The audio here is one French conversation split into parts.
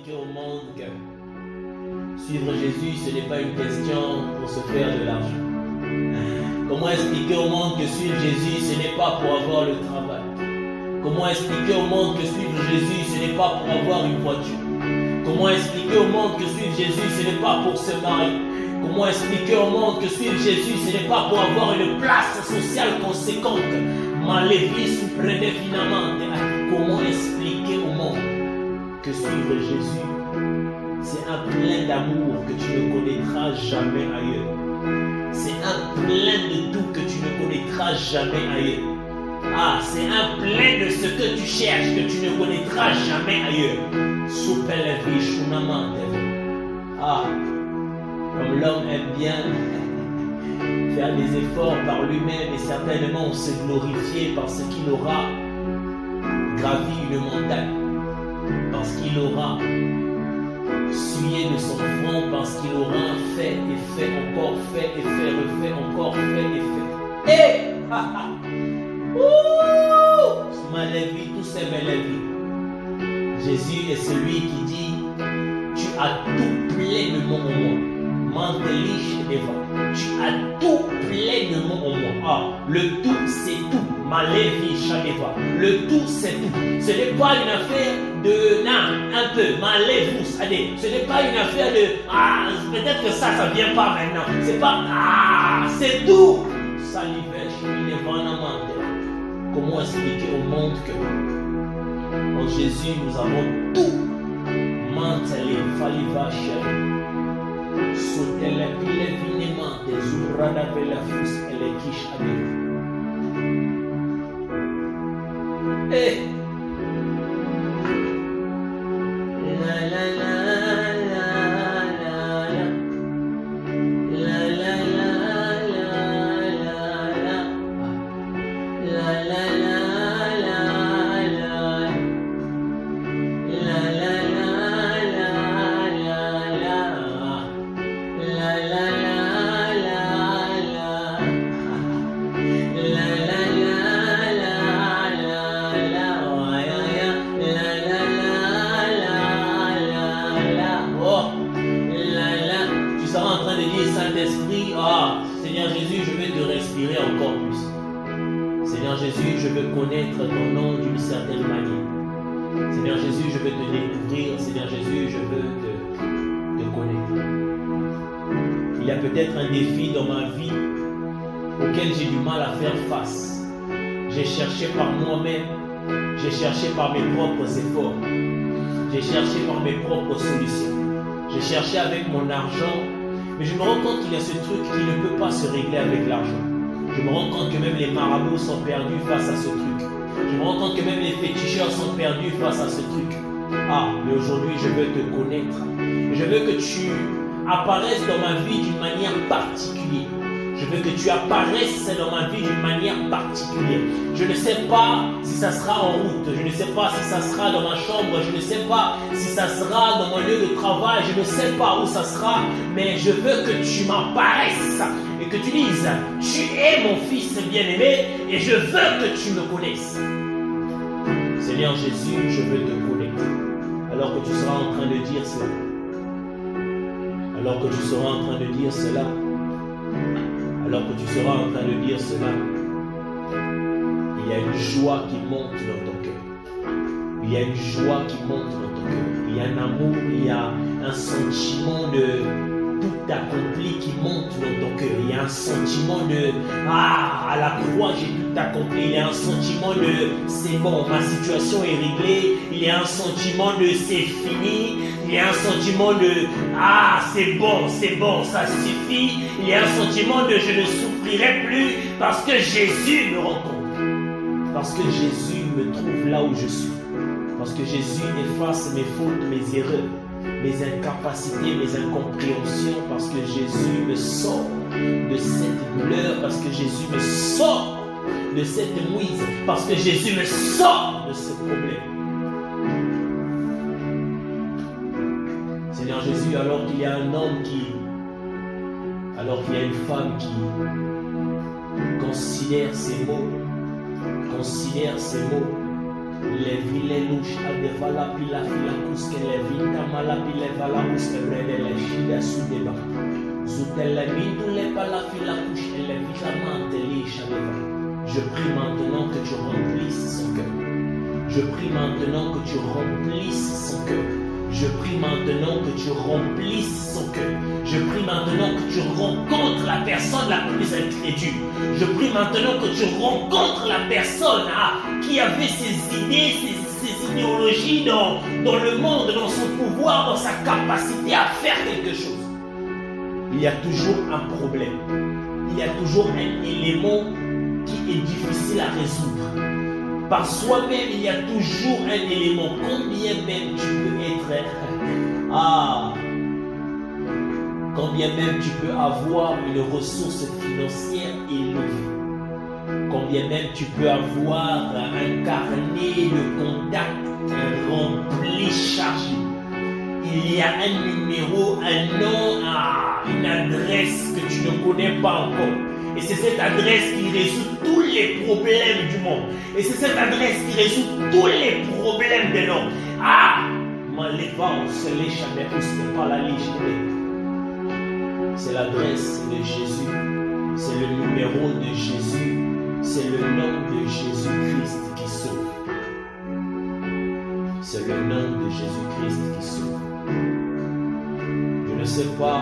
expliquer au monde que suivre Jésus, ce n'est pas une question pour se faire de l'argent? Comment expliquer au monde que suivre Jésus, ce n'est pas pour avoir le travail? Comment expliquer au monde que suivre Jésus, ce n'est pas pour avoir une voiture? Comment expliquer au monde que suivre Jésus, ce n'est pas pour se marier? Comment expliquer au monde que suivre Jésus, ce n'est pas pour avoir une place sociale conséquente? Ma lévis ou prédéfinement. Comment expliquer au monde que suivre Jésus, c'est un plein d'amour que tu ne connaîtras jamais ailleurs? C'est un plein de tout que tu ne connaîtras jamais ailleurs. Ah, c'est un plein de ce que tu cherches que tu ne connaîtras jamais ailleurs. Ah, comme l'homme aime bien faire des efforts par lui-même et certainement se glorifier parce qu'il aura gravi une montagne, parce qu'il aura essuyé de son front, parce qu'il aura fait et fait, encore fait et fait, refait, encore fait et fait. Hé! Ma vie, tout c'est ma vie. Jésus est celui qui dit: tu as tout pleinement en moi. Manteliche Eva. Tu as tout pleinement en moi. Ah, le tout c'est tout. Malevi Shaleva. Le tout c'est tout. Ce n'est pas une affaire de un peu. Malevus. Allez, ce n'est pas une affaire de peut-être que ça vient pas maintenant. C'est pas c'est tout. Salivesh, il est vraiment. Comment expliquer au monde que en Jésus nous avons tout? Mantele falivasha sotele pile vinema des urada vela fus et les quiches avec. Eh, la la la Jésus, je veux connaître ton nom d'une certaine manière. Seigneur Jésus, je veux te découvrir. Seigneur Jésus, je veux te connaître. Il y a peut-être un défi dans ma vie auquel j'ai du mal à faire face. J'ai cherché par moi-même, j'ai cherché par mes propres efforts, j'ai cherché par mes propres solutions, j'ai cherché avec mon argent, mais je me rends compte qu'il y a ce truc qui ne peut pas se régler avec l'argent. Je me rends compte que même les marabouts sont perdus face à ce truc. Je me rends compte que même les féticheurs sont perdus face à ce truc. Ah, mais aujourd'hui, je veux te connaître. Je veux que tu apparaisses dans ma vie d'une manière particulière. Je veux que tu apparaisses dans ma vie d'une manière particulière. Je ne sais pas si ça sera en route. Je ne sais pas si ça sera dans ma chambre. Je ne sais pas si ça sera dans mon lieu de travail. Je ne sais pas où ça sera. Mais je veux que tu m'apparaisses. Et que tu dises: tu es mon fils bien-aimé et je veux que tu me connaisses. Seigneur Jésus, je veux te connaître. Alors que tu seras en train de dire cela. Alors que tu seras en train de dire cela. Alors que tu seras en train de dire cela, il y a une joie qui monte dans ton cœur. Il y a une joie qui monte dans ton cœur. Il y a un amour, il y a un sentiment de tout accompli qui monte dans ton cœur. Il y a un sentiment de à la croix j'ai tout accompli. Il y a un sentiment de c'est bon, ma situation est réglée. Il y a un sentiment de c'est fini. Il y a un sentiment de c'est bon, ça suffit. Il y a un sentiment de je ne souffrirai plus parce que Jésus me rencontre. Parce que Jésus me trouve là où je suis. Parce que Jésus efface mes fautes, mes erreurs, mes incapacités, mes incompréhensions, parce que Jésus me sort de cette douleur, parce que Jésus me sort de cette mouise, parce que Jésus me sort de ce problème. Seigneur Jésus, alors qu'il y a un homme alors qu'il y a une femme qui considère ces mots, Levilelush adevala pila fila kuske levinta mala pile vala kuske brede le shida sudeba. Zutele mintu le pala fila kush et le vitamante li shadeva. Je prie maintenant que tu remplisses son cœur. Je prie maintenant que tu remplisses son cœur. Je prie maintenant que tu remplisses son cœur. Je prie maintenant que tu rencontres la personne la plus incrédule. Je prie maintenant que tu rencontres la personne qui avait ses idées, ses idéologies dans le monde, dans son pouvoir, dans sa capacité à faire quelque chose. Il y a toujours un problème. Il y a toujours un élément qui est difficile à résoudre. Par soi-même, il y a toujours un élément. Combien même tu peux être... Combien même tu peux avoir une ressource financière élevée. Combien même tu peux avoir un carnet de contacts rempli, chargé. Il y a un numéro, un nom, une adresse que tu ne connais pas encore. Et c'est cette adresse qui résout tous les problèmes du monde. Et c'est cette adresse qui résout tous les problèmes de l'homme. C'est l'adresse de Jésus. C'est le numéro de Jésus. C'est le nom de Jésus-Christ qui sauve. C'est le nom de Jésus-Christ qui sauve. Je ne sais pas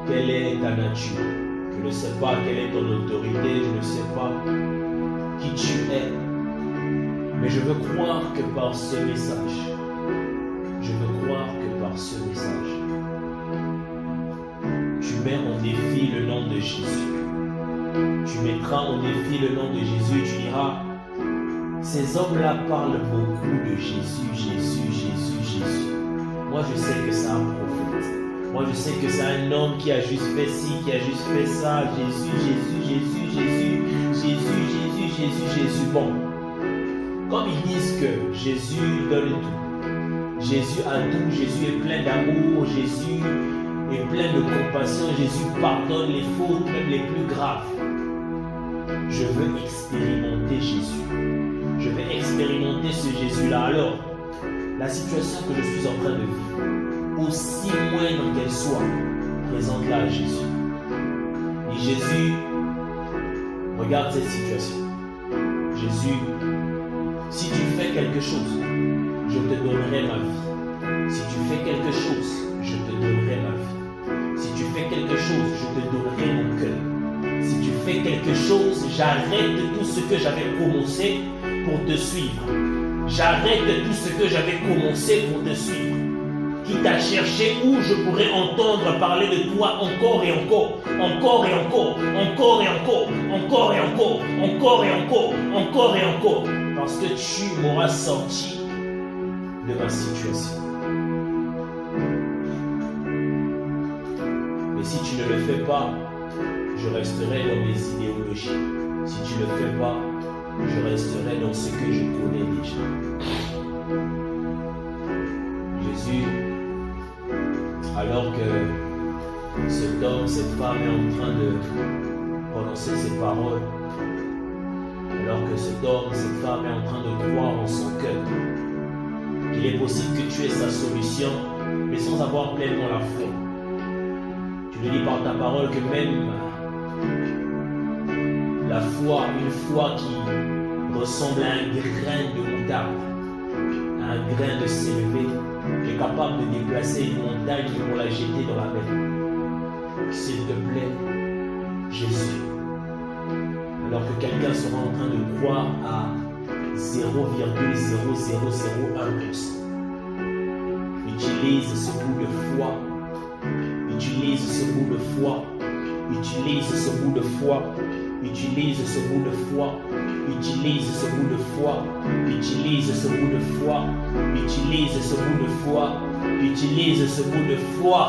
quelle est ta nature. Je ne sais pas quelle est ton autorité, je ne sais pas qui tu es. Mais je veux croire que par ce message, tu mets en défi le nom de Jésus. Tu mettras en défi le nom de Jésus et tu diras, ces hommes-là parlent beaucoup de Jésus, Jésus, Jésus, Jésus. Moi je sais que c'est un prophète. Moi, je sais que c'est un homme qui a juste fait ci, qui a juste fait ça. Jésus, Jésus, Jésus, Jésus, Jésus, Jésus, Jésus, Jésus. Bon, comme ils disent que Jésus donne tout. Jésus a tout, Jésus est plein d'amour, Jésus est plein de compassion, Jésus pardonne les fautes, même les plus graves. Je veux expérimenter Jésus. Je vais expérimenter ce Jésus-là. Alors, la situation que je suis en train de vivre, aussi moindre qu'elle soit, présente-la à Jésus. Et Jésus, regarde cette situation. Jésus, si tu fais quelque chose, je te donnerai ma vie. Si tu fais quelque chose, je te donnerai ma vie. Si tu fais quelque chose, je te donnerai mon cœur. Si tu fais quelque chose, j'arrête tout ce que j'avais commencé pour te suivre. J'arrête tout ce que j'avais commencé pour te suivre. Quitte à chercher où je pourrais entendre parler de toi encore et encore, encore et encore, encore et encore, encore et encore, encore et encore, encore et encore, parce que tu m'auras sorti de ma situation. Mais si tu ne le fais pas, je resterai dans mes idéologies. Si tu ne le fais pas, je resterai dans ce que je connais déjà. Jésus, alors que cet homme, cette femme est en train de prononcer ces paroles, alors que cet homme, cette femme est en train de croire en son cœur, qu'il est possible que tu aies sa solution, mais sans avoir pleinement la foi. Tu le dis par ta parole que même la foi, une foi qui ressemble à un grain de moutarde, à un grain de sénévé, qui est capable de déplacer une montagne pour la jeter dans la mer. S'il te plaît, Jésus, alors que quelqu'un sera en train de croire à 0,0001%, utilise ce bout de foi, utilise ce bout de foi, utilise ce bout de foi, utilise ce bout de foi, utilise ce bout de foi, utilise ce bout de foi, utilise ce bout de foi, utilise ce bout de foi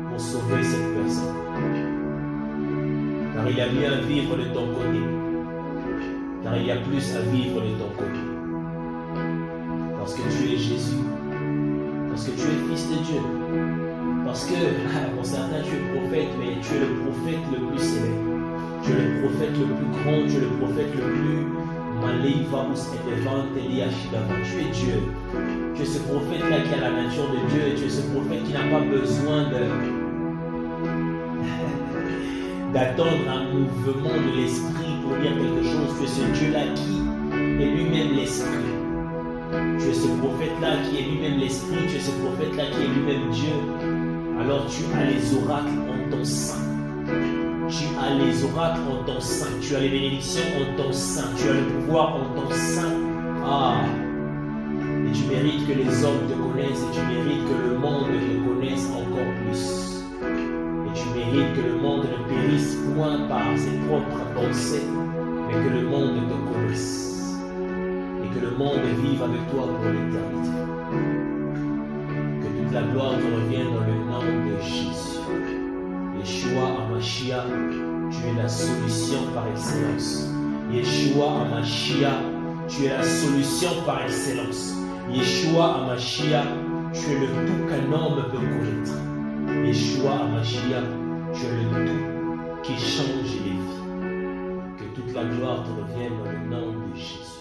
pour sauver cette personne. Car il y a mieux à vivre de ton côté, car il y a plus à vivre de ton côté. Parce que tu es Jésus, parce que tu es fils de Dieu, parce que pour certains tu es prophète, mais tu es le prophète le plus célèbre. Tu es le prophète le plus grand, tu es le prophète le plus Tu es Dieu. Tu es ce prophète-là qui a la nature de Dieu. Tu es ce prophète qui n'a pas besoin d'attendre un mouvement de l'esprit pour dire quelque chose. Tu es ce Dieu-là qui est lui-même l'esprit. Tu es ce prophète-là qui est lui-même l'esprit. Tu es ce prophète-là qui est lui-même Dieu. Alors tu as les oracles en ton sein. Tu as les oracles en ton sein. Tu as les bénédictions en ton sein. Tu as le pouvoir en ton sein. Ah! Et tu mérites que les hommes te connaissent. Et tu mérites que le monde te connaisse encore plus. Et tu mérites que le monde ne périsse point par ses propres pensées, mais que le monde te connaisse. Et que le monde vive avec toi pour l'éternité. Que toute la gloire te revienne dans le nom de Jésus. Yeshua HaMashiach, tu es la solution par excellence. Yeshua HaMashiach, tu es la solution par excellence. Yeshua HaMashiach, tu es le tout qu'un homme peut connaître. Yeshua HaMashiach, tu es le tout qui change les vies. Que toute la gloire te revienne dans le nom de Jésus.